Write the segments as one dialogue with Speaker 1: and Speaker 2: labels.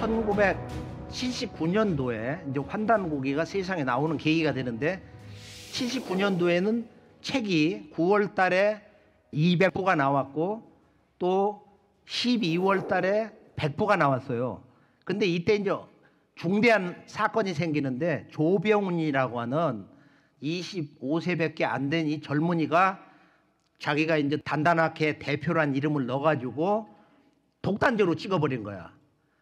Speaker 1: 1979년도에 이제 환단고기가 세상에 나오는 계기가 되는데 79년도에는 책이 9월 달에 200부가 나왔고 또 12월 달에 100부가 나왔어요. 근데 이때 이제 중대한 사건이 생기는데 조병훈이라고 하는 25세밖에 안 된 이 젊은이가 자기가 이제 단단하게 대표란 이름을 넣어가지고 독단적으로 찍어버린 거야.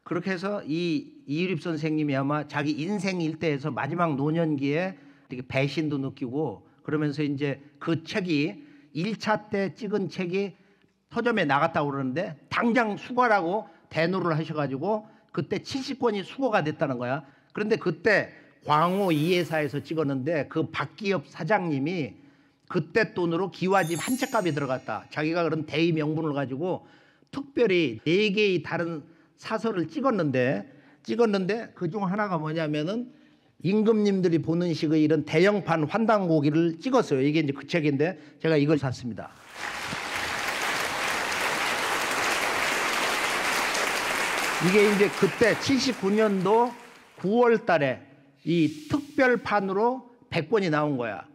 Speaker 1: 그렇게 해서 이유립 선생님이 아마 자기 인생 일대에서 마지막 노년기에 되게 배신도 느끼고 그러면서 이제 그 책이 1차 때 찍은 책이 서점에 나갔다고 그러는데 당장 수거라고 대노를 하셔가지고 그때 70권이 수거가 됐다는 거야. 그런데 그때 광호 이해사에서 찍었는데 그 박기엽 사장님이 그때 돈으로 기와집 한 책값이 들어갔다. 자기가 그런 대의 명분을 가지고 특별히 4개의 다른 사설을 찍었는데 그중 하나가 뭐냐면은 임금님들이 보는 식의 이런 대형판 환단고기를 찍었어요. 이게 이제 그 책인데 제가 이걸 샀습니다. 이게 이제 그때 79년도 9월 달에 이 특별판으로 100권이 나온 거야.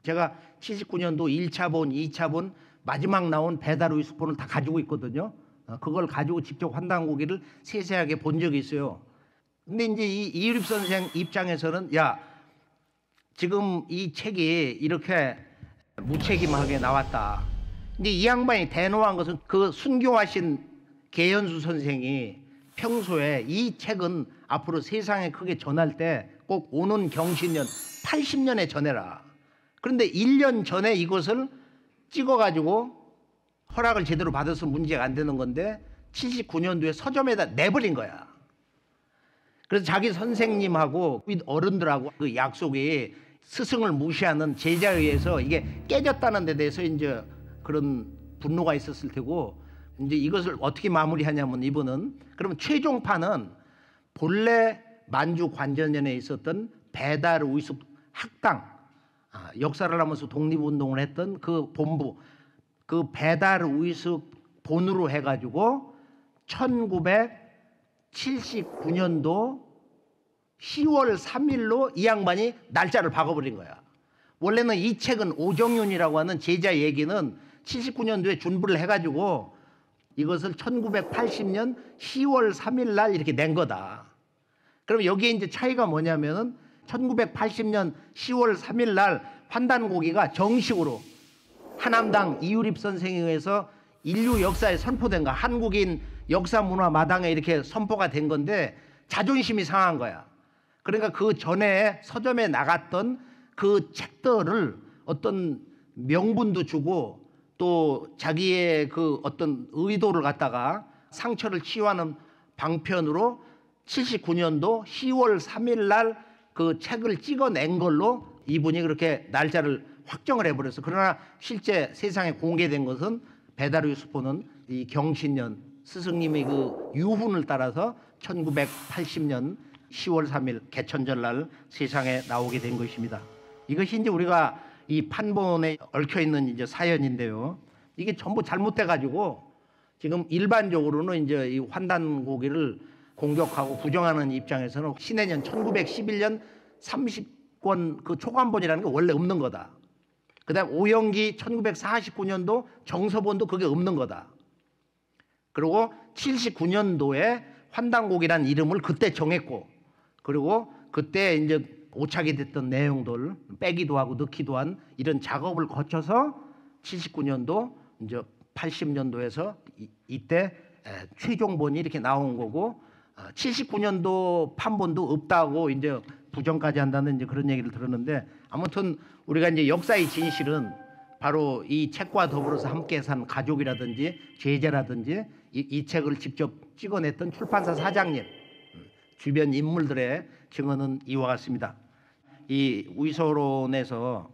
Speaker 1: 제가 79년도 1차본, 2차본 마지막 나온 배달 우유스푼을 다 가지고 있거든요. 그걸 가지고 직접 환단고기를 세세하게 본 적이 있어요. 근데 이제 이유립 선생 입장에서는 야, 지금 이 책이 이렇게 무책임하게 나왔다. 근데 이 양반이 대노한 것은 그 순교하신 계현수 선생이 평소에 이 책은 앞으로 세상에 크게 전할 때 꼭 오는 경신년 80년에 전해라. 그런데 1년 전에 이것을 찍어가지고 허락을 제대로 받아서 문제가 안 되는 건데 79년도에 서점에다 내버린 거야. 그래서 자기 선생님하고 어른들하고 그 약속이 스승을 무시하는 제자에 의해서 이게 깨졌다는 데 대해서 이제 그런 분노가 있었을 테고 이제 이것을 어떻게 마무리하냐면 이분은 그러면 최종판은 본래 만주 관전년에 있었던 배달 우유숲 학당 역사를 하면서 독립운동을 했던 그 본부 그 배달 우유숲 본으로 해가지고 1979년도 10월 3일로 이 양반이 날짜를 박아버린 거야. 원래는 이 책은 오정윤이라고 하는 제자 얘기는 79년도에 준비를 해가지고 이것을 1980년 10월 3일 날 이렇게 낸 거다. 그럼 여기에 이제 차이가 뭐냐면은 1980년 10월 3일 날 환단고기가 정식으로 하남당 이유립 선생에 의해서 인류 역사에 선포된 거 한국인 역사 문화 마당에 이렇게 선포가 된 건데 자존심이 상한 거야. 그러니까 그 전에 서점에 나갔던 그 책들을 어떤 명분도 주고 또 자기의 그 어떤 의도를 갖다가 상처를 치유하는 방편으로 79년도 10월 3일 날 그 책을 찍어낸 걸로 이분이 그렇게 날짜를 확정을 해버렸어. 그러나 실제 세상에 공개된 것은 배달우유스푼은 이 경신년 스승님의 그 유훈을 따라서 1980년 10월 3일 개천절 날 세상에 나오게 된 것입니다. 이것이 이제 우리가 이 판본에 얽혀 있는 이제 사연인데요. 이게 전부 잘못돼 가지고 지금 일반적으로는 이제 이 환단고기를 공격하고 부정하는 입장에서는 신해년 1911년 30권 그 초관본이라는 게 원래 없는 거다. 그다음 오영기 1949년도 정서본도 그게 없는 거다. 그리고 79년도에 환단고기라는 이름을 그때 정했고 그리고 그때 이제 오착이 됐던 내용들 빼기도 하고 넣기도 한 이런 작업을 거쳐서 79년도 이제 80년도에서 이때 최종본이 이렇게 나온 거고 79년도 판본도 없다고 이제 부정까지 한다는 이제 그런 얘기를 들었는데 아무튼 우리가 이제 역사의 진실은 바로 이 책과 더불어서 함께 산 가족이라든지 제자라든지 이 책을 직접 찍어냈던 출판사 사장님 주변 인물들의 증언은 이와 같습니다. 이 위서론에서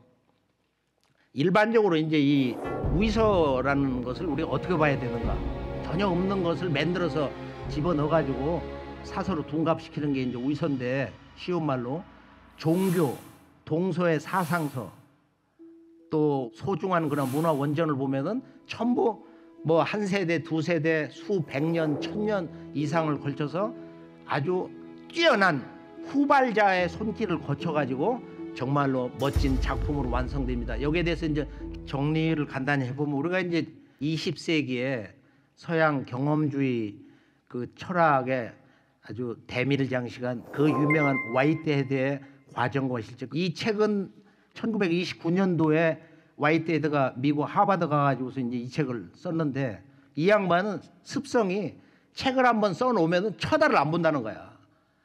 Speaker 1: 일반적으로 이제 이 위서라는 것을 우리가 어떻게 봐야 되는가? 전혀 없는 것을 만들어서 집어넣어 가지고 사서로 둔갑시키는 게 이제 위서인데 쉬운 말로 종교, 동서의 사상서 또 소중한 그런 문화 원전을 보면은 전부 뭐 한 세대, 두 세대, 수백 년, 천년 이상을 걸쳐서 아주 뛰어난 후발자의 손길을 거쳐가지고 정말로 멋진 작품으로 완성됩니다. 여기에 대해서 이제 정리를 간단히 해보면 우리가 이제 20세기에 서양 경험주의 그 철학의 아주 대미를 장식한 그 유명한 화이트헤드의 과정과 실적. 이 책은 1929년도에 화이트헤드가 미국 하버드 가가지고서 이제 이 책을 썼는데 이 양반은 습성이 책을 한번 써놓으면 쳐다를 안 본다는 거야.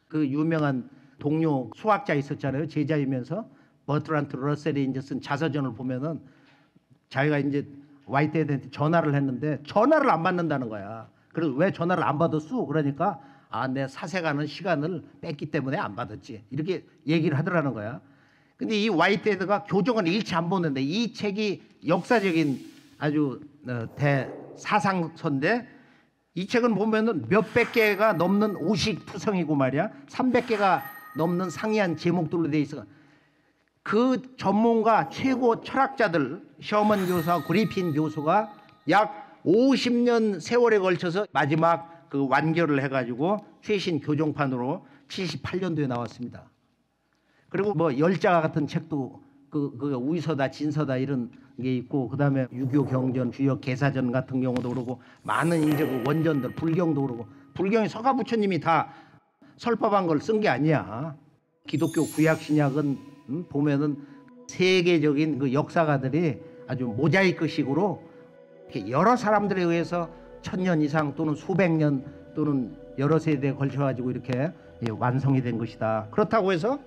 Speaker 1: 그 유명한 동료 수학자 있었잖아요. 제자이면서 버트란트 러셀이 이제 쓴 자서전을 보면은 자기가 이제 화이트헤드한테 전화를 했는데 전화를 안 받는다는 거야. 그래서 왜 전화를 안 받았어? 그러니까 내 사색하는 시간을 뺐기 때문에 안 받았지. 이렇게 얘기를 하더라는 거야. 근데 이 화이트헤드가 교정을 일치 안 보는데 이 책이 역사적인 아주 대사상서인데 이 책은 보면은 몇백 개가 넘는 오식투성이고 말이야. 300개가 넘는 상이한 제목들로 돼 있어. 그 전문가 최고 철학자들 셔먼 교수와 그리핀 교수가 약 50년 세월에 걸쳐서 마지막 그 완결을 해가지고 최신 교정판으로 78년도에 나왔습니다. 그리고 뭐 열자 같은 책도 그 우의서다 진서다 이런 게 있고 그다음에 유교 경전 주역 계사전 같은 경우도 그러고 많은 이제 그 원전들 불경도 그러고 불경이 서가 부처님이 다 설법한 걸 쓴 게 아니야. 기독교 구약 신약은 보면은 세계적인 그 역사가들이 아주 모자이크식으로 이렇게 여러 사람들에 의해서 1000년 이상 또는 수백 년 또는 여러 세대에 걸쳐가지고 이렇게 완성이 된 것이다. 그렇다고 해서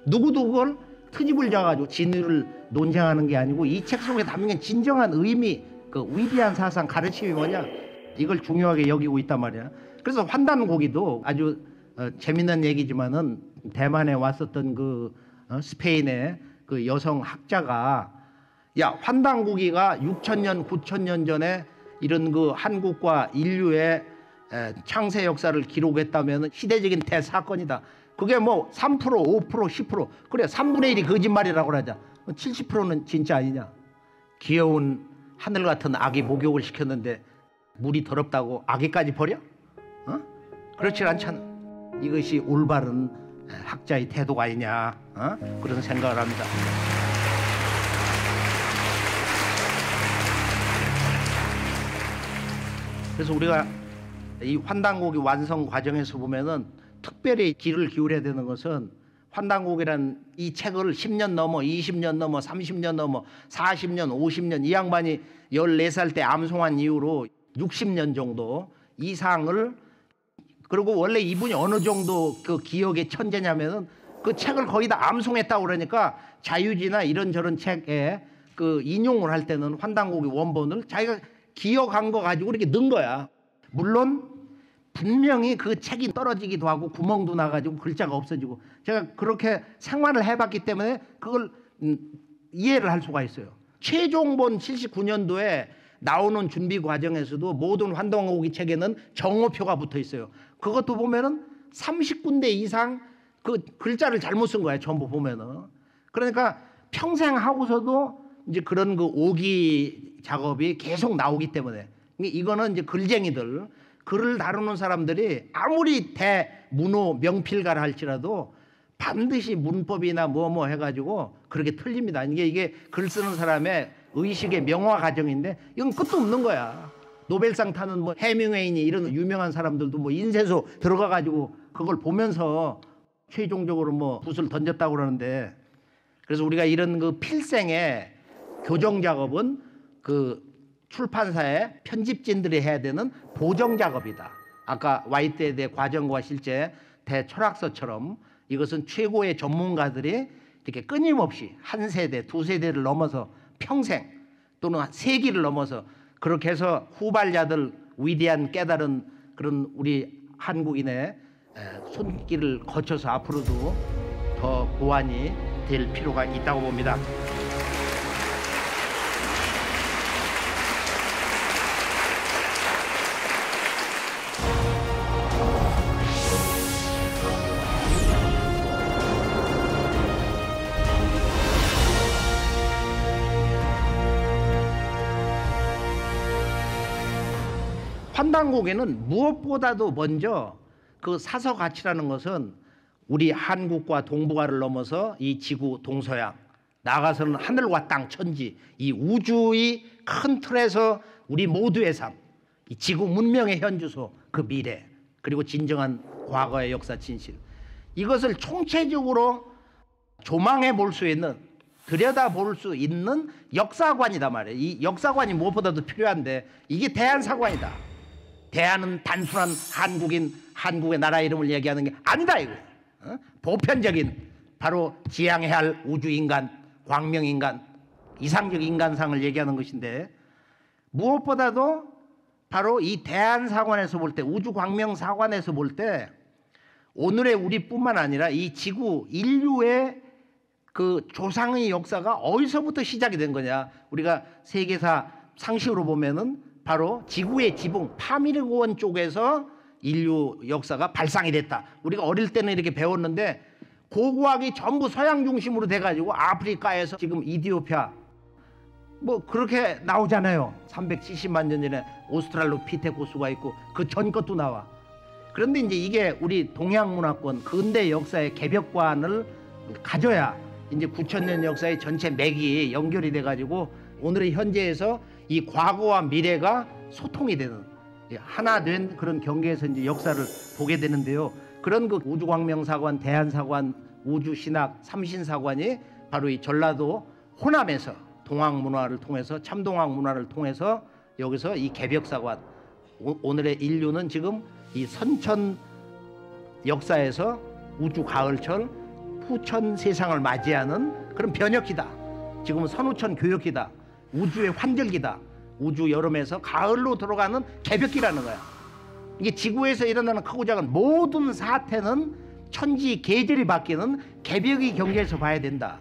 Speaker 1: 누구도 그걸 트집을 잡아가지고 진위를 논쟁하는 게 아니고 이 책 속에 담긴 진정한 의미, 그 위대한 사상 가르침이 뭐냐 이걸 중요하게 여기고 있단 말이야. 그래서 환단고기도 아주 재밌는 얘기지만은 대만에 왔었던 그 스페인의 그 여성 학자가 야 환단고기가 6000년 9000년 전에 이런 그 한국과 인류의 창세 역사를 기록했다면 시대적인 대사건이다. 그게 뭐 3%, 5%, 10% 그래 3분의 1이 거짓말이라고 그러자 70%는 진짜 아니냐. 귀여운 하늘 같은 아기 목욕을 시켰는데 물이 더럽다고 아기까지 버려? 그렇지 않잖아. 이것이 올바른 학자의 태도가 아니냐 그런 생각을 합니다. 그래서 우리가 이 환단고기 완성 과정에서 보면은 특별히 귀를 기울여야 되는 것은 환단고기란 이 책을 10년 넘어 20년 넘어 30년 넘어 40년 50년 이 양반이 14살 때 암송한 이후로 60년 정도 이상을 그리고 원래 이분이 어느 정도 그 기억의 천재냐면은 그 책을 거의 다 암송했다고 그러니까 자유지나 이런저런 책에 그 인용을 할 때는 환단고기 원본을 자기가 기억한 거 가지고 이렇게 넣은 거야. 물론 분명히 그 책이 떨어지기도 하고 구멍도 나가지고 글자가 없어지고 제가 그렇게 생활을 해봤기 때문에 그걸 이해를 할 수가 있어요. 최종본 79년도에 나오는 준비 과정에서도 모든 환단고기 책에는 정오표가 붙어 있어요. 그것도 보면은 30군데 이상 그 글자를 잘못 쓴 거예요. 전부 보면은. 그러니까 평생 하고서도 이제 그런 그 오기 작업이 계속 나오기 때문에 이거는 이제 글쟁이들 글을 다루는 사람들이 아무리 대문호 명필가라 할지라도 반드시 문법이나 뭐 해가지고 그렇게 틀립니다. 이게 글 쓰는 사람의 의식의 명화 과정인데 이건 끝도 없는 거야. 노벨상 타는 뭐 해밍웨이니 이런 유명한 사람들도 뭐 인쇄소 들어가가지고 그걸 보면서 최종적으로 뭐 붓을 던졌다고 그러는데 그래서 우리가 이런 그 필생의 교정 작업은 그 출판사의 편집진들이 해야 되는 보정 작업이다. 아까 화이트헤드의 과정과 실제 대철학서처럼 이것은 최고의 전문가들이 이렇게 끊임없이 한 세대, 두 세대를 넘어서 평생 또는 세기를 넘어서 그렇게 해서 후발자들 위대한 깨달은 그런 우리 한국인의 손길을 거쳐서 앞으로도 더 보완이 될 필요가 있다고 봅니다. 환단고기는 무엇보다도 먼저 그 사서 가치라는 것은 우리 한국과 동북아를 넘어서 이 지구 동서양 나아가서는 하늘과 땅 천지 이 우주의 큰 틀에서 우리 모두의 삶, 이 지구 문명의 현주소 그 미래 그리고 진정한 과거의 역사 진실 이것을 총체적으로 조망해 볼 수 있는 들여다볼 수 있는 역사관이다 말이에요. 이 역사관이 무엇보다도 필요한데 이게 대한사관이다. 대한은 단순한 한국인 한국의 나라 이름을 얘기하는 게 아니다 이거예요. 보편적인 바로 지향해야 할 우주인간 광명인간 이상적 인간상을 얘기하는 것인데 무엇보다도 바로 이 대한사관에서 볼 때 우주광명사관에서 볼 때 오늘의 우리뿐만 아니라 이 지구 인류의 그 조상의 역사가 어디서부터 시작이 된 거냐. 우리가 세계사 상식으로 보면은 바로 지구의 지붕 파미르고원 쪽에서 인류 역사가 발상이 됐다. 우리가 어릴 때는 이렇게 배웠는데 고고학이 전부 서양 중심으로 돼가지고 아프리카에서 지금 이디오피아 뭐 그렇게 나오잖아요. 370만 년 전에 오스트랄로피테쿠스가 있고 그 전 것도 나와. 그런데 이제 이게 우리 동양문화권 근대 역사의 개벽관을 가져야 이제 9,000년 역사의 전체 맥이 연결이 돼가지고 오늘의 현재에서 이 과거와 미래가 소통이 되는 하나 된 그런 경계에서 이제 역사를 보게 되는데요. 그런 그 우주광명사관, 대한사관, 우주신학, 삼신사관이 바로 이 전라도 호남에서 동학문화를 통해서 참동학문화를 통해서 여기서 이 개벽사관 오늘의 인류는 지금 이 선천 역사에서 우주 가을철 후천 세상을 맞이하는 그런 변혁기다. 지금은 선후천 교역기다. 우주의 환절기다. 우주 여름에서 가을로 들어가는 개벽기라는 거야. 이게 지구에서 일어나는 크고 작은 모든 사태는 천지 계절이 바뀌는 개벽의 경계에서 봐야 된다.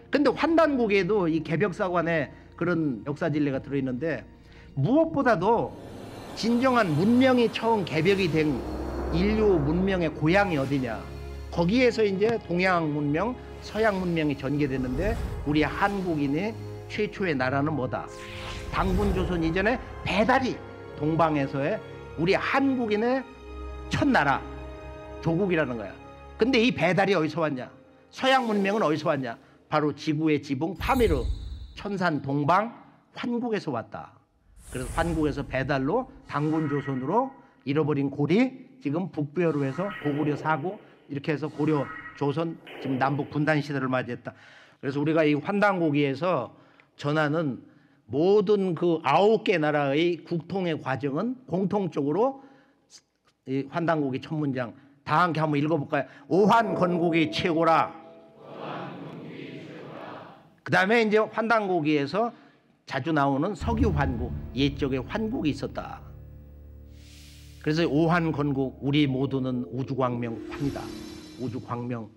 Speaker 1: 근데 환단국에도 이 개벽사관에 그런 역사 진리가 들어있는데 무엇보다도 진정한 문명이 처음 개벽이 된 인류 문명의 고향이 어디냐. 거기에서 이제 동양 문명, 서양 문명이 전개됐는데 우리 한국인의 최초의 나라는 뭐다? 당군조선 이전에 배달이 동방에서의 우리 한국인의 첫 나라 조국이라는 거야. 근데 이 배달이 어디서 왔냐? 서양 문명은 어디서 왔냐? 바로 지구의 지붕 파미르 천산 동방 환국에서 왔다. 그래서 환국에서 배달로 당군조선으로 잃어버린 골이 지금 북부여로 해서 고구려 사고 이렇게 해서 고려 조선 지금 남북 분단 시대를 맞이했다. 그래서 우리가 이 환단고기에서 전하는 모든 그 9개 나라의 국통의 과정은 공통적으로 이 환단고기 첫 문장 다 함께 한번 읽어볼까요? 오환건국이 최고라. 그 다음에 이제 환단고기에서 자주 나오는 석유환국, 옛적에 환국이 있었다. 그래서 오환건국, 우리 모두는 우주광명 환이다. 우주광명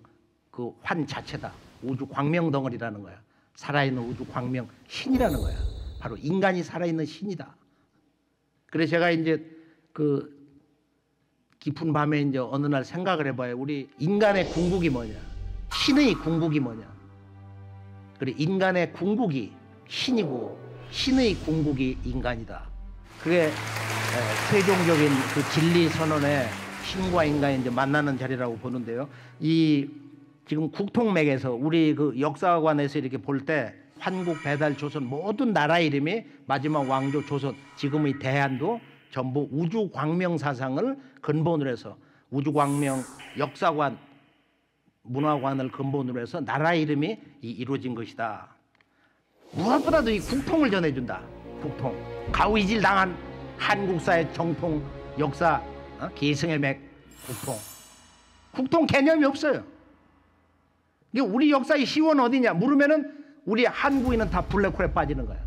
Speaker 1: 그 환 자체다. 우주광명 덩어리라는 거야. 살아있는 우주광명 신이라는 거야. 바로 인간이 살아있는 신이다. 그래서 제가 이제 그 깊은 밤에 이제 어느 날 생각을 해봐요. 우리 인간의 궁극이 뭐냐? 신의 궁극이 뭐냐? 그래 인간의 궁극이 신이고 신의 궁극이 인간이다. 그게 최종적인 그 진리 선언의 신과 인간이 이제 만나는 자리라고 보는데요. 이 지금 국통맥에서 우리 그 역사관에서 이렇게 볼 때 환국, 배달, 조선 모든 나라 이름이 마지막 왕조 조선 지금의 대한도 전부 우주광명 사상을 근본으로 해서 우주광명 역사관 문화관을 근본으로 해서 나라 이름이 이루어진 것이다. 무엇보다도 이 국통을 전해준다. 국통. 가위질 당한 한국사의 정통 역사 계승의 맥 국통. 국통 개념이 없어요. 이게 우리 역사의 시원 어디냐 물으면은 우리 한국인은 다 블랙홀에 빠지는 거야.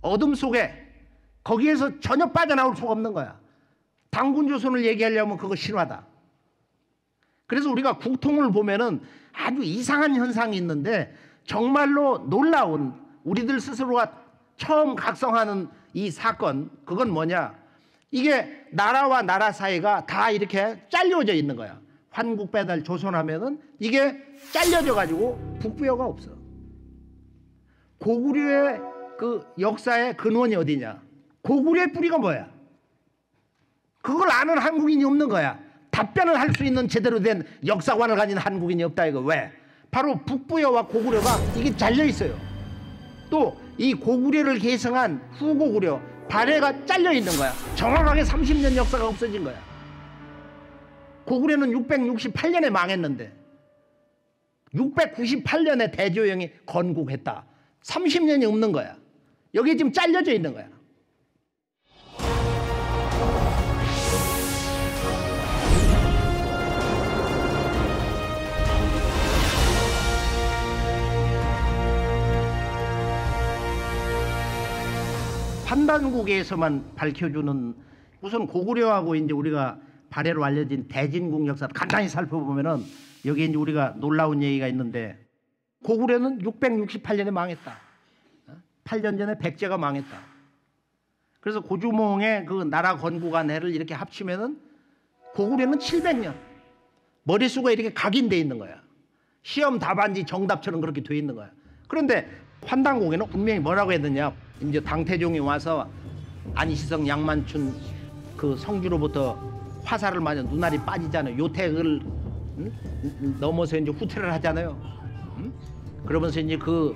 Speaker 1: 어둠 속에 거기에서 전혀 빠져나올 수가 없는 거야. 당군조선을 얘기하려면 그거 신화다. 그래서 우리가 국통을 보면은 아주 이상한 현상이 있는데 정말로 놀라운 우리들 스스로가 처음 각성하는 이 사건 그건 뭐냐? 이게 나라와 나라 사이가 다 이렇게 잘려져 있는 거야. 환국 배달 조선하면은 이게 잘려져 가지고 북부여가 없어. 고구려의 그 역사의 근원이 어디냐? 고구려의 뿌리가 뭐야? 그걸 아는 한국인이 없는 거야. 답변을 할 수 있는 제대로 된 역사관을 가진 한국인이 없다 이거. 왜? 바로 북부여와 고구려가 이게 잘려 있어요. 또 이 고구려를 계승한 후고구려 발해가 잘려 있는 거야. 정확하게 30년 역사가 없어진 거야. 고구려는 668년에 망했는데 698년에 대조영이 건국했다. 30년이 없는 거야. 여기 지금 잘려져 있는 거야. 판단국에서만 밝혀주는 우선 고구려하고 이제 우리가 발해로 알려진 대진국 역사를 간단히 살펴보면은 여기 이제 우리가 놀라운 얘기가 있는데 고구려는 668년에 망했다. 8년 전에 백제가 망했다. 그래서 고주몽의 그 나라 건국한 해를 이렇게 합치면은 고구려는 700년. 머릿수가 이렇게 각인돼 있는 거야. 시험 답안지 정답처럼 그렇게 돼 있는 거야. 그런데 환단국에는 분명히 뭐라고 했느냐? 이제 당태종이 와서 안시성 양만춘 그 성주로부터 화살을 맞아 눈알이 빠지잖아요. 요택을 넘어서 이제 후퇴를 하잖아요. 그러면서 이제 그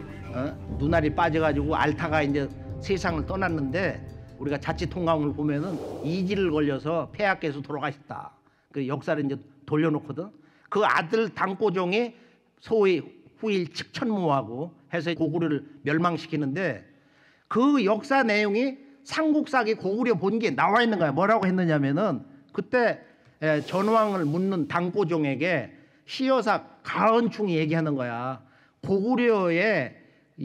Speaker 1: 눈알이 빠져가지고 알타가 이제 세상을 떠났는데 우리가 자치통감을 보면은 이지를 걸려서 폐하께서 돌아가셨다. 그 역사를 이제 돌려놓거든. 그 아들 당고종이 소위 후일 측천무하고 해서 고구려를 멸망시키는데 그 역사 내용이 삼국사기 고구려 본기에 나와 있는 거야. 뭐라고 했느냐면은 그때 전왕을 묻는 당고종에게 시여사 가은충이 얘기하는 거야. 고구려의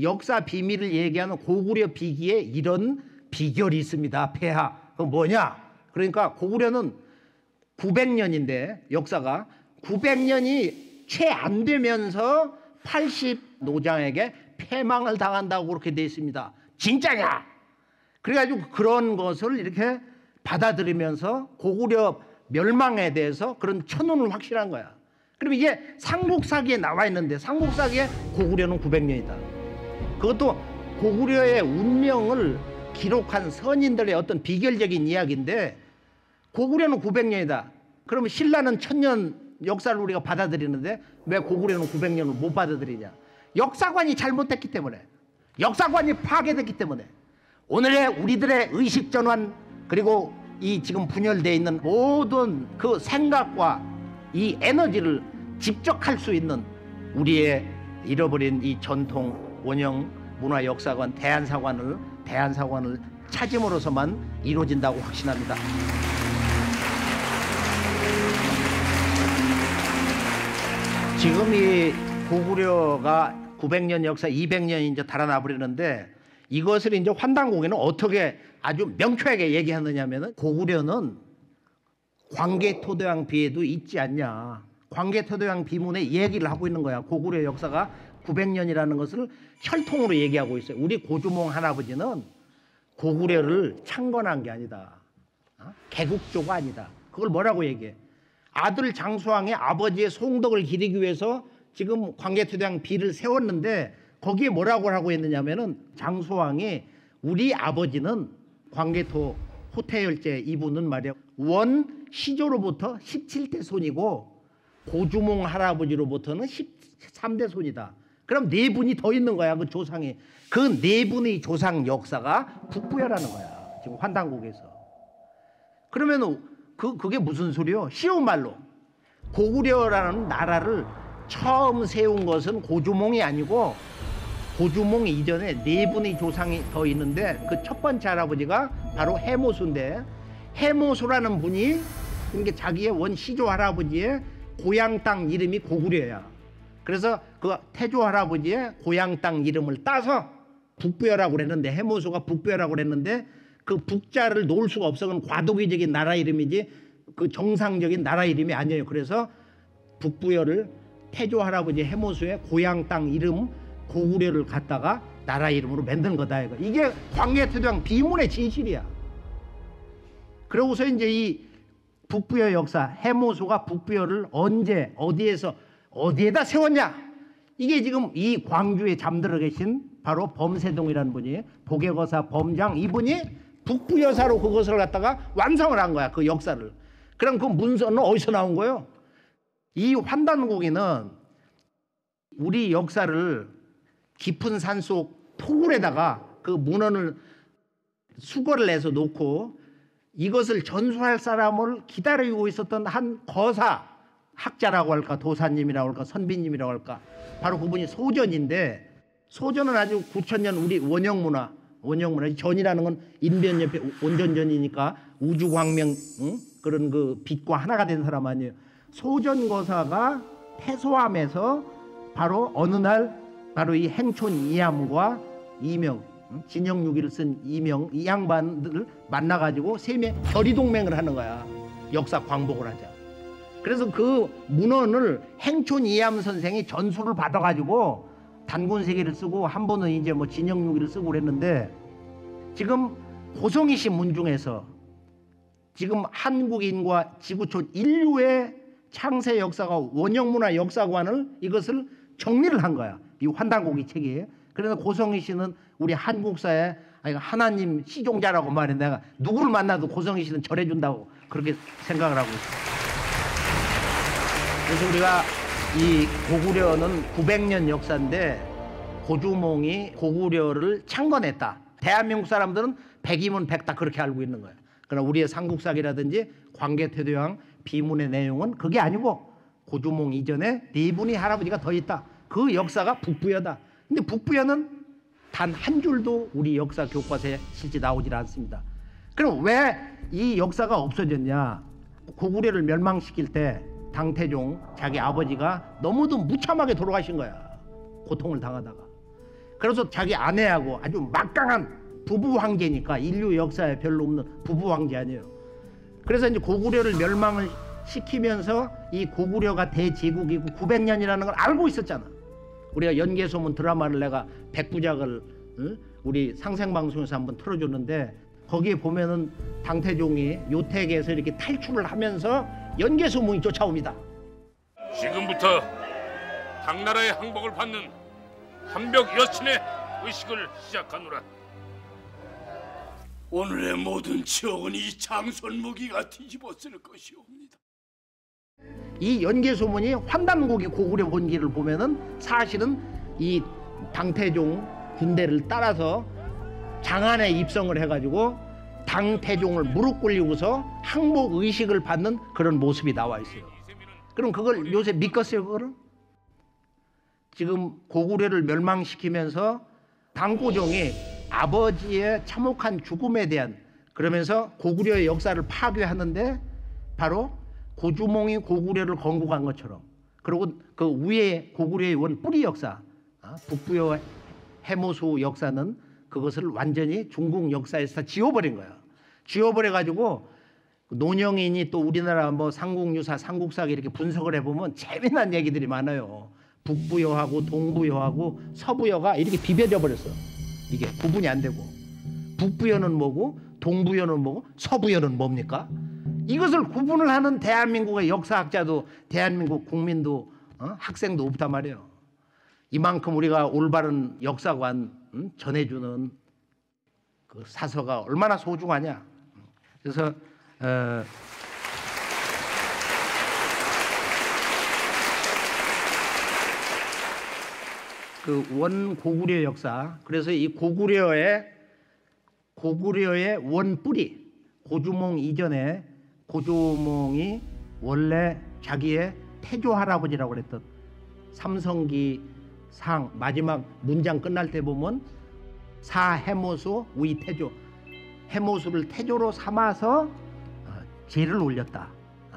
Speaker 1: 역사 비밀을 얘기하는 고구려 비기에 이런 비결이 있습니다. 폐하. 그건 뭐냐? 그러니까 고구려는 900년인데 역사가 900년이 채 안 되면서 80노장에게 패망을 당한다고 그렇게 돼 있습니다. 진짜냐? 그래가지고 그런 것을 이렇게 받아들이면서 고구려 멸망에 대해서 그런 천운을 확실한 거야. 그럼 이게 삼국사기에 나와 있는데 삼국사기에 고구려는 900년이다. 그것도 고구려의 운명을 기록한 선인들의 어떤 비결적인 이야기인데 고구려는 900년이다. 그러면 신라는 1000년 역사를 우리가 받아들이는데 왜 고구려는 900년을 못 받아들이냐? 역사관이 잘못됐기 때문에, 역사관이 파괴됐기 때문에 오늘의 우리들의 의식 전환 그리고 이 지금 분열되어 있는 모든 그 생각과 이 에너지를 집적할 수 있는 우리의 잃어버린 이 전통 원형 문화 역사관 대한사관을 찾음으로서만 이루어진다고 확신합니다. 지금 이 고구려가 900년 역사 200년이 이제 달아나 버리는데 이것을 이제 환단국에는 어떻게 아주 명쾌하게 얘기하느냐면은 고구려는 광개토대왕 비에도 있지 않냐. 광개토대왕 비문에 얘기를 하고 있는 거야. 고구려 역사가 900년이라는 것을 혈통으로 얘기하고 있어요. 우리 고주몽 할아버지는 고구려를 창건한 게 아니다. 개국조가 아니다. 그걸 뭐라고 얘기해? 아들 장수왕의 아버지의 송덕을 기리기 위해서 지금 광개토대왕 비를 세웠는데 거기에 뭐라고 하고 있느냐면은 장수왕이 우리 아버지는 광개토 호태열제 이분은 말이야 원 시조로부터 17대 손이고 고주몽 할아버지로부터는 13대 손이다. 그럼 네 분이 더 있는 거야. 그 조상이. 그 네 분의 조상 역사가 북부여라는 거야. 지금 환단국에서. 그러면 그게 무슨 소리요? 쉬운 말로 고구려라는 나라를 처음 세운 것은 고주몽이 아니고 고주몽 이전에 네 분의 조상이 더 있는데 그 첫 번째 할아버지가 바로 해모수인데 해모수라는 분이 그러니까 자기의 원시조 할아버지의 고향 땅 이름이 고구려야. 그래서 그 태조 할아버지의 고향 땅 이름을 따서 북부여라고 그랬는데 해모수가 북부여라고 그랬는데 그 북자를 놓을 수가 없어. 그건 과도기적인 나라 이름이지 그 정상적인 나라 이름이 아니에요. 그래서 북부여를 태조 할아버지 해모수의 고향 땅 이름 고구려를 갖다가 나라 이름으로 만든 거다. 이게 광개토대왕 비문의 진실이야. 그러고서 이제 이 북부여 역사 해모수가 북부여를 언제 어디에서 어디에다 세웠냐? 이게 지금 이 광주에 잠들어 계신 바로 범세동이라는 분이 복외거사 범장 이분이 북부여사로 그것을 갖다가 완성을 한 거야, 그 역사를. 그럼 그 문서는 어디서 나온 거예요? 이 환단고기는 우리 역사를 깊은 산속 토굴에다가 그 문헌을 수거를 해서 놓고 이것을 전수할 사람을 기다리고 있었던 한 거사, 학자라고 할까, 도사님이라고 할까, 선비님이라고 할까, 바로 그분이 소전인데, 소전은 아주 9000년 우리 원형문화 전이라는 건 인변 옆에 온전전이니까 우주광명, 응? 그런 그 빛과 하나가 된 사람 아니에요. 소전거사가 태소함에서 바로 어느 날 바로 이 행촌 이암과 이명, 진영유기를 쓴 이명, 이 양반들을 만나가지고 셈의 결의동맹을 하는 거야. 역사 광복을 하자. 그래서 그 문헌을 행촌 이암 선생이 전수를 받아가지고 단군세계를 쓰고 한 번은 이제 뭐 진영유기를 쓰고 그랬는데, 지금 고성희 씨 문중에서 지금 한국인과 지구촌 인류의 창세 역사가 원형문화 역사관을 이것을 정리를 한 거야. 이 환단고기 책에. 그래서 고성희 씨는 우리 한국사의 하나님 시종자라고 말해. 내가 누구를 만나도 고성희 씨는 절해준다고 그렇게 생각을 하고 있어요. 그래서 우리가 이 고구려는 900년 역사인데 고주몽이 고구려를 창건했다. 대한민국 사람들은 100이면 100다 그렇게 알고 있는 거예요. 그러나 우리의 삼국사기라든지 광개토대왕 비문의 내용은 그게 아니고 고주몽 이전에 네 분이 할아버지가 더 있다. 그 역사가 북부여다. 근데 북부여는 단 한 줄도 우리 역사 교과서에 실제 나오질 않습니다. 그럼 왜 이 역사가 없어졌냐? 고구려를 멸망시킬 때 당태종 자기 아버지가 너무도 무참하게 돌아가신 거야. 고통을 당하다가. 그래서 자기 아내하고 아주 막강한 부부 황제니까 인류 역사에 별로 없는 부부 황제 아니에요. 그래서 이제 고구려를 멸망을 시키면서 이 고구려가 대제국이고 900년이라는 걸 알고 있었잖아. 우리가 연개소문 드라마를 내가 백부작을 우리 상생방송에서 한번 틀어줬는데, 거기에 보면은 당태종이 요택에서 이렇게 탈출을 하면서 연개소문이 쫓아옵니다.
Speaker 2: 지금부터 당나라의 항복을 받는 한벽 여친의 의식을 시작하노라.
Speaker 3: 오늘의 모든 지옥은 이 장손무기가 뒤집었을 것이옵니다.
Speaker 1: 이 연개소문이 환단고기 고구려 본기를 보면은 사실은 이 당태종 군대를 따라서 장안에 입성을 해가지고 당태종을 무릎 꿇리고서 항복 의식을 받는 그런 모습이 나와 있어요. 그럼 그걸 요새 믿겠어요? 그거를? 지금 고구려를 멸망시키면서 당고종이 아버지의 참혹한 죽음에 대한, 그러면서 고구려의 역사를 파괴하는데 바로 고주몽이 고구려를 건국한 것처럼, 그리고 그 위에 고구려의 원 뿌리 역사, 북부여 해모수 역사는 그것을 완전히 중국 역사에서 다 지워버린 거야. 지워버려가지고 노영인이 또 우리나라 뭐 삼국유사, 삼국사기 이렇게 분석을 해보면 재미난 얘기들이 많아요. 북부여하고 동부여하고 서부여가 이렇게 비벼져 버렸어. 이게 구분이 안 되고, 북부여는 뭐고 동부여는 뭐고 서부여는 뭡니까? 이것을 구분을 하는 대한민국의 역사학자도 대한민국 국민도 학생도 없단 말이에요. 이만큼 우리가 올바른 역사관 전해주는 그 사서가 얼마나 소중하냐. 그래서 그 원고구려 역사, 그래서 이 고구려의 원 뿌리, 고주몽 이전에 고주몽이 원래 자기의 태조 할아버지라고 그랬던 삼성기 상 마지막 문장 끝날 때 보면 사해모수 위태조, 해모수를 태조로 삼아서 제를 올렸다.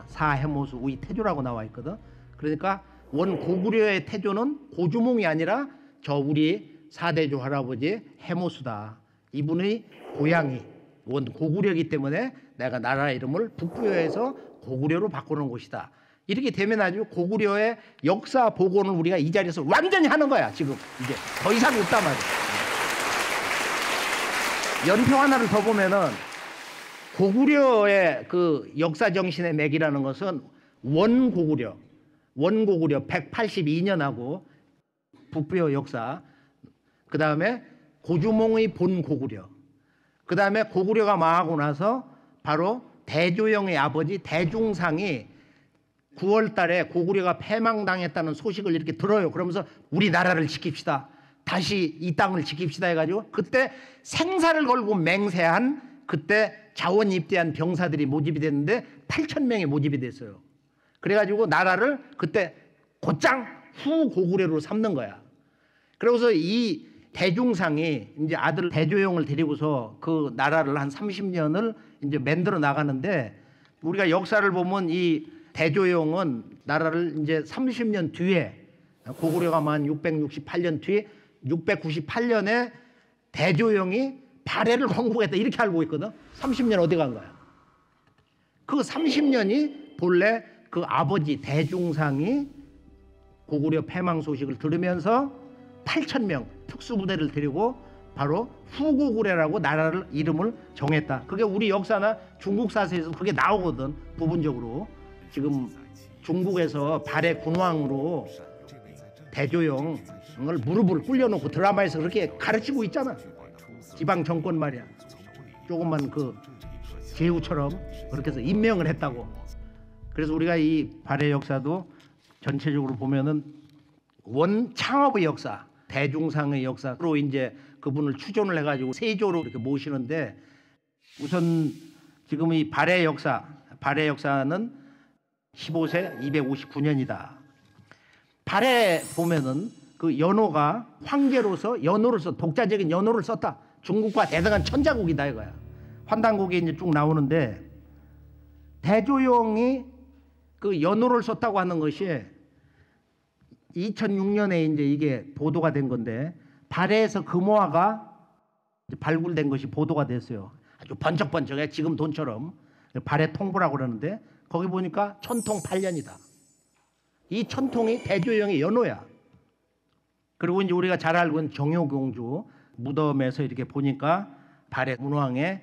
Speaker 1: 사해모수 위태조라고 나와 있거든. 그러니까 원 고구려의 태조는 고주몽이 아니라 저 우리 사대조 할아버지 해모수다. 이분의 고향이 원 고구려이기 때문에 내가 나라 이름을 북부여에서 고구려로 바꾸는 곳이다. 이렇게 되면 아주 고구려의 역사 복원을 우리가 이 자리에서 완전히 하는 거야. 지금 이제 더 이상 없단 말이야. 연표 하나를 더 보면은 고구려의 그 역사 정신의 맥이라는 것은 원고구려 182년하고 북부여 역사, 그 다음에 고주몽의 본 고구려, 그 다음에 고구려가 망하고 나서 바로 대조영의 아버지 대중상이 9월 달에 고구려가 패망당했다는 소식을 이렇게 들어요. 그러면서 우리나라를 지킵시다. 다시 이 땅을 지킵시다 해가지고 그때 생사를 걸고 맹세한 그때 자원 입대한 병사들이 모집이 됐는데 8,000명이 모집이 됐어요. 그래가지고 나라를 그때 곧장 후고구려로 삼는 거야. 그러고서 이 대중상이 이제 아들 대조영을 데리고서 그 나라를 한 30년을 이제 만들어 나가는데 우리가 역사를 보면 이 대조영은 나라를 이제 30년 뒤에 고구려가 만 668년 뒤에 698년에 대조영이 발해를 건국했다 이렇게 알고 있거든. 30년 어디 간 거야? 그 30년이 본래 그 아버지 대중상이 고구려 패망 소식을 들으면서 8,000명 특수부대를 데리고 바로 후고구려라고 나라를 이름을 정했다. 그게 우리 역사나 중국 사세에서 그게 나오거든. 부분적으로 지금 중국에서 발해 군왕으로 대조영을 무릎을 꿇려놓고 드라마에서 그렇게 가르치고 있잖아. 지방 정권 말이야. 조금만 그 제후처럼 그렇게 해서 임명을 했다고. 그래서 우리가 이 발해 역사도 전체적으로 보면은 원 창업의 역사, 대중상의 역사로 이제 그분을 추존을 해가지고 세조로 이렇게 모시는데 우선 지금 이 발해 역사는 15세 259년이다. 발해 보면은 그 연호가 황제로서 연호를 써 독자적인 연호를 썼다. 중국과 대등한 천자국이다 이거야. 환단곡에 이제 쭉 나오는데 대조영이 그 연호를 썼다고 하는 것이 2006년에 이제 이게 보도가 된 건데 발해에서 금화가 발굴된 것이 보도가 됐어요. 아주 번쩍번쩍해 지금 돈처럼 발해 통보라고 그러는데 거기 보니까 천통 8년이다. 이 천통이 대조영의 연호야. 그리고 이제 우리가 잘 알고 있는 정효공주 무덤에서 이렇게 보니까 발해 문왕의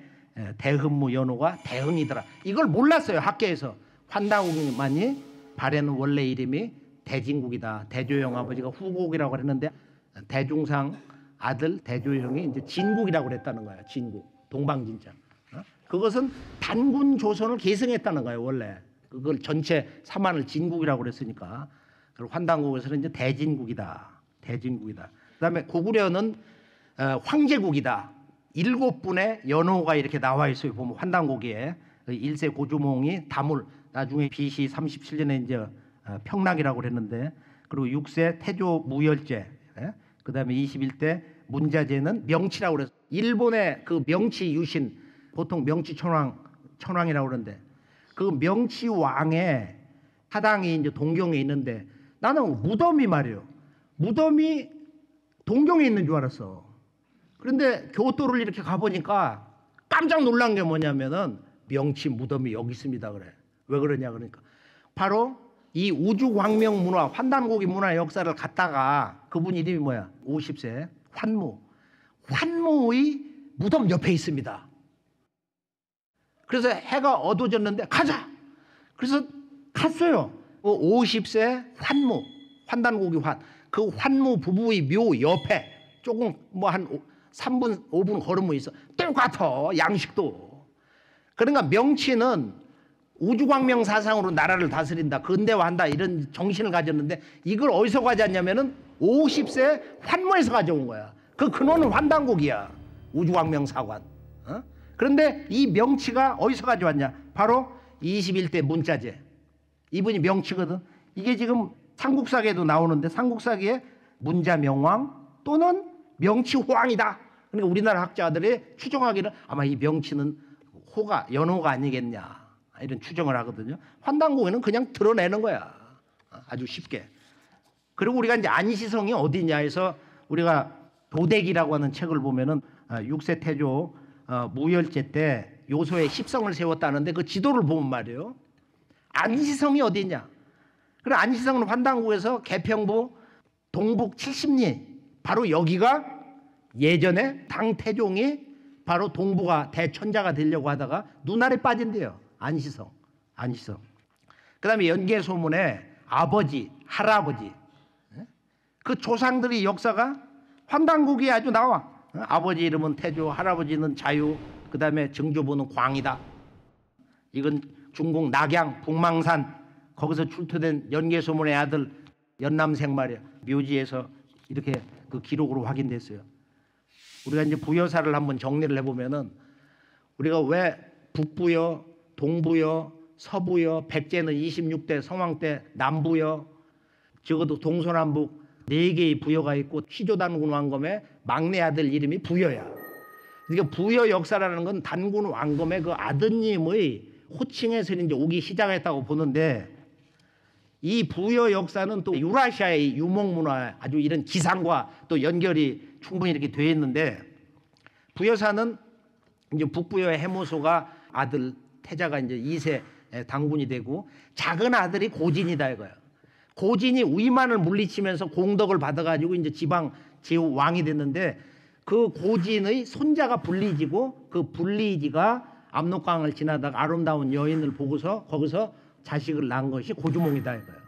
Speaker 1: 대흠무 연호가 대흥이더라. 이걸 몰랐어요 학계에서. 환다국만이 발해는 원래 이름이 대진국이다. 대조영 아버지가 후국이라고 했는데 대중상 아들 대조영이 이제 진국이라고 그랬다는 거예요. 진국, 동방진자. 그것은 단군 조선을 계승했다는 거예요. 원래 그걸 전체 사만을 진국이라고 그랬으니까. 그리고 환단국에서는 이제 대진국이다. 대진국이다. 그다음에 고구려는 황제국이다. 7분의 연호가 이렇게 나와 있어요. 보면 환단고기에 1세 고주몽이 다물 나중에 BC 37년에 이제 평락이라고 그랬는데 그리고 6세 태조 무열제 그다음에 21대 문자제는 명치라고 그랬어요. 일본의 그 명치 유신 보통 명치 천왕이라고 그러는데 그 명치 왕의 사당이 이제 동경에 있는데 나는 무덤이 말이에요. 무덤이 동경에 있는 줄 알았어. 그런데 교토를 이렇게 가보니까 깜짝 놀란 게 뭐냐면은 명치 무덤이 여기 있습니다 그래. 왜 그러냐 그러니까 바로 이 우주광명 문화 환단고기 문화 역사를 갖다가 그분 이름이 뭐야 50세 환무의 무덤 옆에 있습니다. 그래서 해가 어두워졌는데 가자. 그래서 갔어요. 50세 환단고기 그 환무 부부의 묘 옆에 조금 뭐 한 3분 5분 걸으면 있어. 똑같아 양식도. 그러니까 명치는 우주광명 사상으로 나라를 다스린다 근대화한다 이런 정신을 가졌는데 이걸 어디서 가져왔냐면은 50세 환무에서 가져온 거야. 그 근원은 환단국이야. 우주광명 사관. 그런데 이 명치가 어디서 가져왔냐 바로 21대 문자제. 이분이 명치거든. 이게 지금 삼국사기에도 나오는데 삼국사기에 문자명왕 또는 명치호왕이다. 그러니까 우리나라 학자들이 추정하기는 아마 이 명치는 연호가 아니겠냐 이런 추정을 하거든요. 환단고기는 그냥 드러내는 거야. 아주 쉽게. 그리고 우리가 이제 안시성이 어디냐 해서 우리가 도대기라고 하는 책을 보면은 6세 태조 무열제 때 요소에 십성을 세웠다는데 그 지도를 보면 말이에요. 안시성이 어디냐. 그래 안시성은 환단고에서 개평부 동북 70리 바로 여기가 예전에 당태종이 바로 동부가 대천자가 되려고 하다가 눈알이 빠진대요. 안시성. 그 다음에 연개소문에 아버지, 할아버지 그 조상들의 역사가 환단국에 아주 나와. 아버지 이름은 태조, 할아버지는 자유, 그 다음에 증조부는 광이다. 이건 중국 낙양 북망산 거기서 출토된 연개소문의 아들 연남생 말이야. 묘지에서 이렇게 그 기록으로 확인됐어요. 우리가 이제 부여사를 한번 정리를 해보면은 우리가 왜 북부여, 동부여, 서부여, 백제는 26대, 성왕 때 남부여, 적어도 동서남북 4개의 부여가 있고 시조단군 왕검의 막내 아들 이름이 부여야. 그러니까 부여 역사라는 건 단군 왕검의 그 아드님의 호칭에서 이제 오기 시작했다고 보는데, 이 부여 역사는 또 유라시아의 유목문화 아주 이런 기상과 또 연결이 충분히 이렇게 되어 있는데, 부여사는 이제 북부여의 해모소가 아들 태자가 이제 2세 당군이 되고, 작은 아들이 고진이다 이거야. 고진이 위만을 물리치면서 공덕을 받아가지고 이제 지방 제후 왕이 됐는데, 그 고진의 손자가 불리지고, 그 불리지가 압록강을 지나다가 아름다운 여인을 보고서 거기서 자식을 낳은 것이 고주몽이다 이거예요.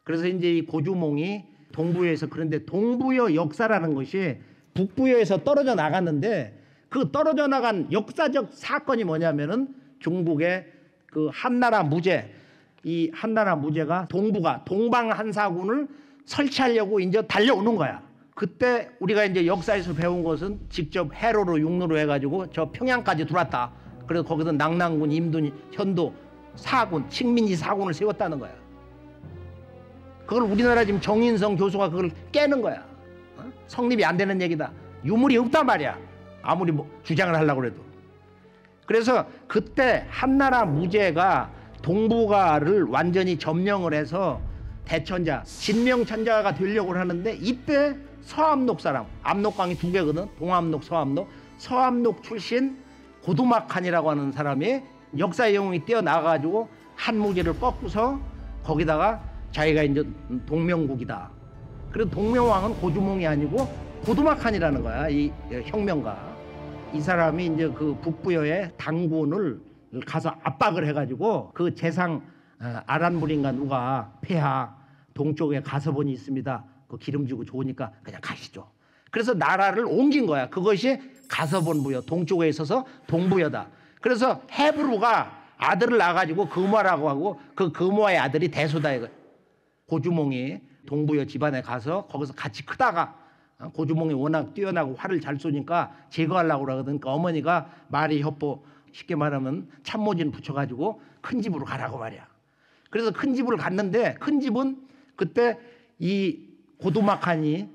Speaker 1: 그래서 이제 이 고주몽이 동부여에서, 그런데 동부여 역사라는 것이 북부여에서 떨어져 나갔는데, 그 떨어져 나간 역사적 사건이 뭐냐면은 중국의 그 한나라 무제, 이 한나라 무제가 동부가 동방한사군을 설치하려고 이제 달려오는 거야. 그때 우리가 이제 역사에서 배운 것은 직접 해로로 육로로 해가지고 저 평양까지 들어왔다. 그래서 거기서 낙랑군, 임둔, 현도, 사군, 칭민지 사군을 세웠다는 거야. 그걸 우리나라 지금 정인성 교수가 그걸 깨는 거야. 성립이 안 되는 얘기다. 유물이 없단 말이야. 아무리 뭐 주장을 하려고 해도. 그래서 그때 한나라 무제가 동북아를 완전히 점령을 해서 대천자, 진명천자가 되려고 하는데, 이때 서암록 사람, 압록강이 2개거든. 동암록, 서암록. 서암록 출신 고두막한이라고 하는 사람이 역사의 영웅이 뛰어나가지고 한무제를 꺾고서 거기다가 자기가 이제 동명국이다. 그래서 동명왕은 고주몽이 아니고 고두막한이라는 거야. 이 혁명가. 이 사람이 이제 그 북부여의 당군을 가서 압박을 해가지고 그 재상 아란물인가 누가 폐하 동쪽에 가서본이 있습니다. 그 기름 주고 좋으니까 그냥 가시죠. 그래서 나라를 옮긴 거야. 그것이 가서본부여, 동쪽에 있어서 동부여다. 그래서 헤브루가 아들을 낳아가지고 금화라고 하고, 그 금화의 아들이 대소다 이거. 고주몽이 동부여 집안에 가서 거기서 같이 크다가 고주몽이 워낙 뛰어나고 활을 잘 쏘니까 제거하려고 그러거든. 그러니까 어머니가 말이 협보, 쉽게 말하면 참모진 붙여가지고 큰 집으로 가라고 말이야. 그래서 큰 집을 갔는데, 큰 집은 그때 이 고두막한이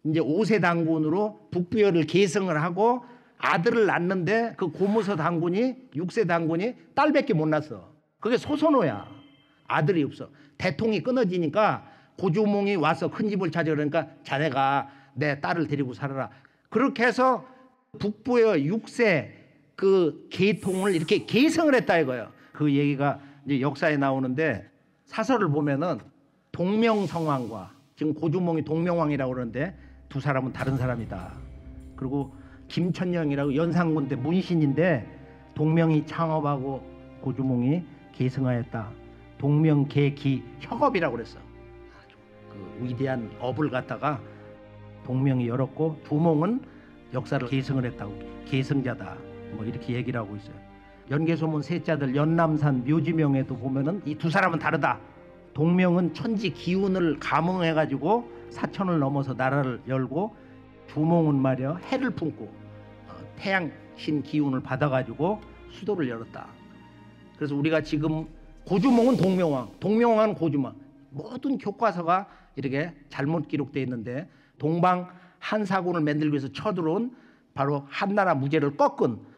Speaker 1: 이제 5세 당군으로 북부여를 계승을 하고 아들을 낳는데, 그 고무서 당군이 6세 당군이 딸밖에 못 낳았어. 그게 소선호야. 아들이 없어. 대통이 끊어지니까 고주몽이 와서 큰 집을 찾아. 그러니까 자네가 내 딸을 데리고 살아라. 그렇게 해서 북부여 6세 그 계통을 이렇게 계승을 했다 이거예요. 그 얘기가 이제 역사에 나오는데, 사설을 보면은 동명성왕과, 지금 고주몽이 동명왕이라고 그러는데 두 사람은 다른 사람이다. 그리고 김천령이라고 연산군 때 문신인데, 동명이 창업하고 고주몽이 계승하였다. 동명계기 혁업이라고 그랬어. 그 위대한 업을 갖다가 동명이 열었고, 주몽은 역사를 계승을 했다고, 계승자다. 뭐 이렇게 얘기를 하고 있어요. 연개소문 셋자들 연남산 묘지명에도 보면은 이 두 사람은 다르다. 동명은 천지 기운을 감응해가지고 사천을 넘어서 나라를 열고, 주몽은 말이야 해를 품고 태양신 기운을 받아가지고 수도를 열었다. 그래서 우리가 지금 고주몽은 동명왕, 동명왕은 고주몽, 모든 교과서가 이렇게 잘못 기록되어 있는데, 동방 한사군을 만들기 위해서 쳐들어온 바로 한나라 무제를 꺾은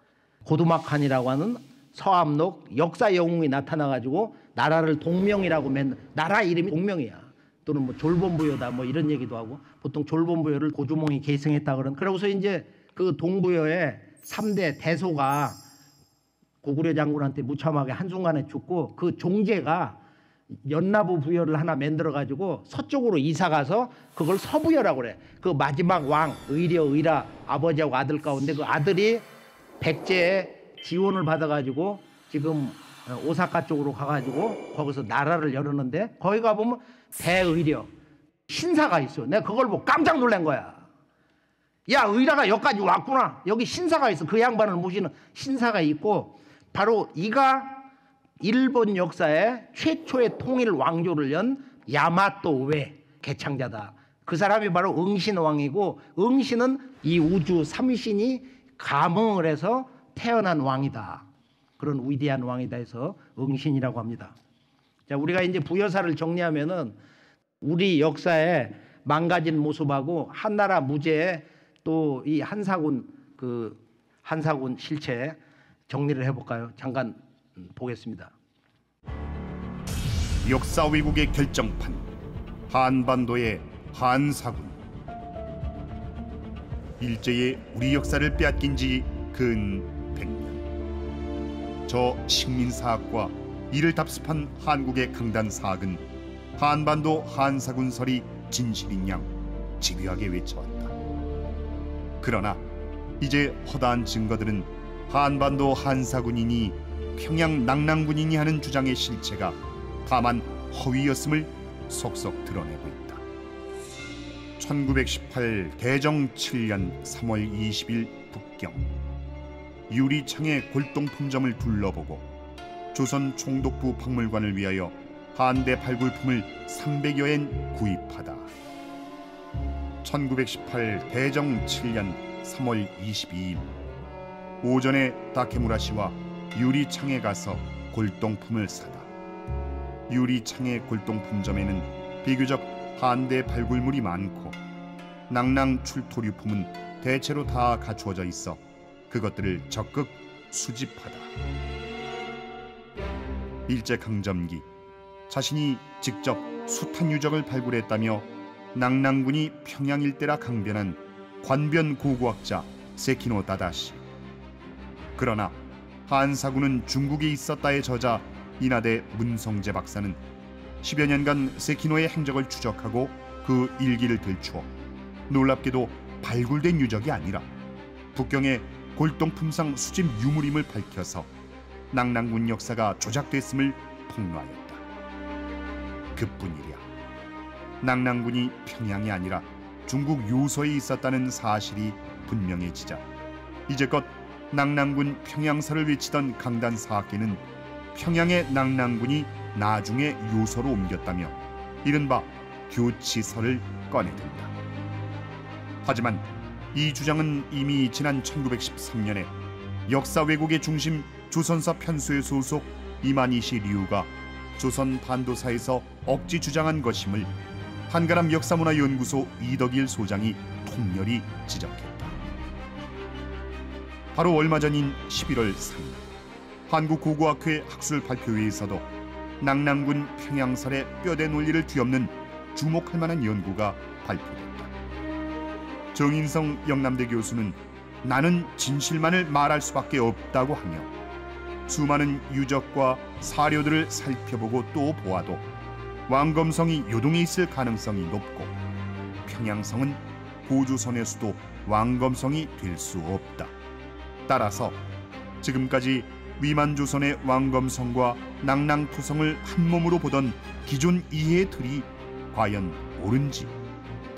Speaker 1: 고두막한이라고 하는 서암록 역사 영웅이 나타나가지고 나라를 동명이라고 맨, 나라 이름이 동명이야. 또는 뭐 졸본부여다 뭐 이런 얘기도 하고, 보통 졸본부여를 고주몽이 계승했다 그런. 그러고서 이제 그 동부여의 3대 대소가 고구려 장군한테 무참하게 한순간에 죽고, 그 종제가 연나부 부여를 하나 만들어 가지고 서쪽으로 이사 가서 그걸 서부여라고 그래. 그 마지막 왕 의려 의라 아버지하고 아들 가운데 그 아들이 백제의 지원을 받아 가지고 지금 오사카 쪽으로 가 가지고 거기서 나라를 열었는데, 거기 가 보면 대의려 신사가 있어. 내가 그걸 보고 깜짝 놀란 거야. 야, 의라가 여기까지 왔구나. 여기 신사가 있어. 그 양반을 모시는 신사가 있고, 바로 이가 일본 역사에 최초의 통일 왕조를 연 야마토 우에 개창자다. 그 사람이 바로 응신왕이고, 응신은 이 우주 삼신이 감흥을 해서 태어난 왕이다. 그런 위대한 왕이다 해서 응신이라고 합니다. 자, 우리가 이제 부여사를 정리하면은 우리 역사의 망가진 모습하고 한나라 무죄의 또 이 한사군 한사군 실체 정리를 해볼까요? 잠깐 보겠습니다.
Speaker 4: 역사 왜곡의 결정판 한반도의 한사군. 일제의 우리 역사를 빼앗긴 지 근 100년. 저 식민사학과 이를 답습한 한국의 강단 사학은 한반도 한사군설이 진실인 양 집요하게 외쳐왔다. 그러나 이제 허다한 증거들은 한반도 한사군이니 평양 낙랑군이니 하는 주장의 실체가 다만 허위였음을 속속 드러내고 있다. 1918 대정 7년 3월 20일 북경, 유리창의 골동품점을 둘러보고 조선 총독부 박물관을 위하여 한대 발굴품을 300여 엔 구입하다. 1918 대정 7년 3월 22일 오전에 다케무라 씨와 유리창에 가서 골동품을 사다. 유리창의 골동품점에는 비교적 한대 발굴물이 많고 낙랑 출토류품은 대체로 다 갖추어져 있어 그것들을 적극 수집하다. 일제강점기 자신이 직접 숱한 유적을 발굴했다며 낙랑군이 평양 일대라 강변한 관변 고고학자 세키노 다다시. 그러나 한사군은 중국에 있었다의 저자 이나대 문성재 박사는 10여 년간 세키노의 행적을 추적하고 그 일기를 들추어 놀랍게도 발굴된 유적이 아니라 북경의 골동품상 수집 유물임을 밝혀서 낙랑군 역사가 조작됐음을 폭로하였다. 그뿐이랴. 낙랑군이 평양이 아니라 중국 요소에 있었다는 사실이 분명해지자 이제껏 낙랑군 평양사를 외치던 강단 사학계는 평양의 낙랑군이 나중에 요소로 옮겼다며 이른바 교치설을 꺼내든다. 하지만 이 주장은 이미 지난 1913년에 역사 왜곡의 중심 조선사 편수의 소속 이만희씨 류가 조선 반도사에서 억지 주장한 것임을 한가람 역사문화연구소 이덕일 소장이 통렬히 지적했다. 바로 얼마 전인 11월 3일 한국고고학회 학술 발표회에서도 낙랑군 평양설의 뼈대 논리를 뒤엎는 주목할 만한 연구가 발표됐다. 정인성 영남대 교수는 나는 진실만을 말할 수밖에 없다고 하며 수많은 유적과 사료들을 살펴보고 또 보아도 왕검성이 요동에 있을 가능성이 높고 평양성은 고조선의 수도 왕검성이 될 수 없다. 따라서 지금까지 위만조선의 왕검성과 낙랑토성을 한 몸으로 보던 기존 이해의 틀이 과연 옳은지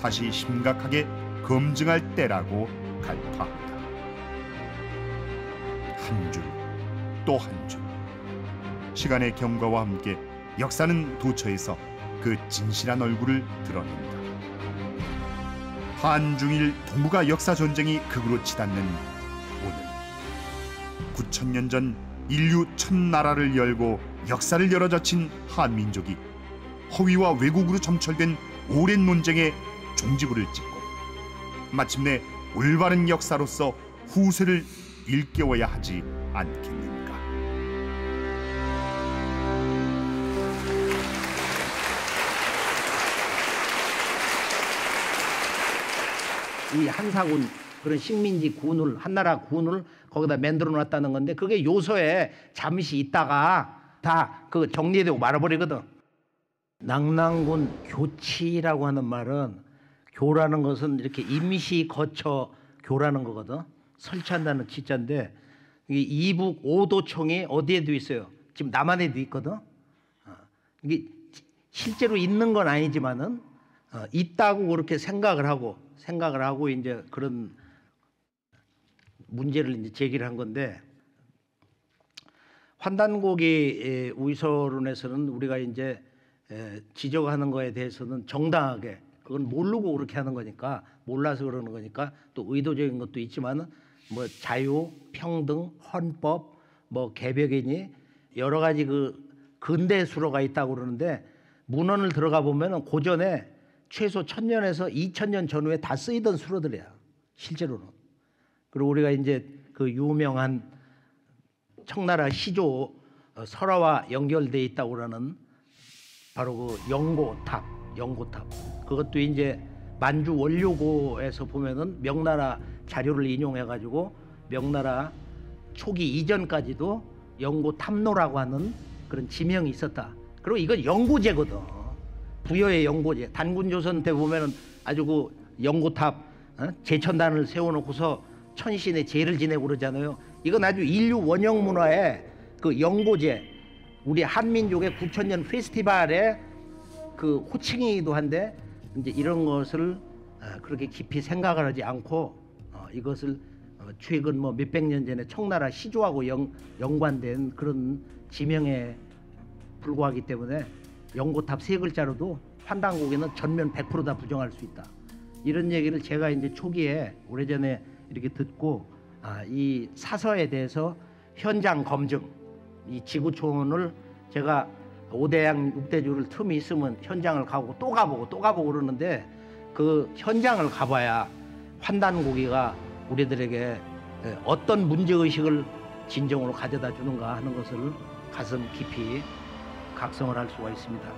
Speaker 4: 다시 심각하게 검증할 때라고 갈파합니다. 한 줄 또 한 줄. 시간의 경과와 함께 역사는 도처에서 그 진실한 얼굴을 드러냅니다. 한중일 동북아 역사 전쟁이 극으로 치닫는 오늘, 9,000년 전 인류 첫 나라를 열고 역사를 열어젖힌 한민족이 허위와 왜곡으로 점철된 오랜 논쟁에 종지부를 찍고 마침내 올바른 역사로서 후세를 일깨워야 하지 않겠는가.
Speaker 1: 이 한사군 그런 식민지 군을 한나라 군을 거기다 만들어 놨다는 건데 그게 요소에 잠시 있다가 다 그 정리되고 말아버리거든. 낙랑군 교치라고 하는 말은 교라는 것은 이렇게 임시 거처 교라는 거거든. 설치한다는 치자인데 이게 이북 오도청이 어디에도 있어요. 지금 남한에도 있거든. 이게 실제로 있는 건 아니지만은 있다고 그렇게 생각을 하고 생각을 하고 이제 그런 문제를 이제 제기를 한 건데, 환단고기 우이서론에서는 우리가 이제 지적하는 거에 대해서는 정당하게, 그건 모르고 그렇게 하는 거니까, 몰라서 그러는 거니까 또 의도적인 것도 있지만 뭐 자유, 평등, 헌법, 뭐 개벽이니 여러 가지 그 근대 수로가 있다고 그러는데, 문헌을 들어가 보면은 고전에 최소 1000년에서 2000년 전후에 다 쓰이던 수로들이야, 실제로는. 그리고 우리가 이제 그 유명한 청나라 시조 설화와 연결돼 있다고 그러는 바로 그 영고탑, 그것도 이제 만주 원료고에서 보면은 명나라 자료를 인용해 가지고 명나라 초기 이전까지도 영고탑로라고 하는 그런 지명이 있었다. 그리고 이건 영고제거든. 부여의 영고제. 단군조선 때 보면은 아주 그 영고탑 제천단을 세워놓고서 천신의 제를 지내고 그러잖아요. 이건 아주 인류 원형 문화의 그 영고제, 우리 한민족의 9000년 페스티벌의 그 호칭이기도 한데, 이제 이런 것을 그렇게 깊이 생각을 하지 않고 이것을 최근 뭐 몇백 년 전에 청나라 시조하고 연관된 그런 지명에 불과하기 때문에 영고탑 세 글자로도 환단고기는 전면 100% 다 부정할 수 있다. 이런 얘기를 제가 이제 초기에 오래전에 이렇게 듣고, 이 사서에 대해서 현장 검증, 이 지구촌을 제가 5대양 6대주를 틈이 있으면 현장을 가고 또 가보고 그러는데, 그 현장을 가봐야 환단고기가 우리들에게 어떤 문제의식을 진정으로 가져다 주는가 하는 것을 가슴 깊이 각성을 할 수가 있습니다.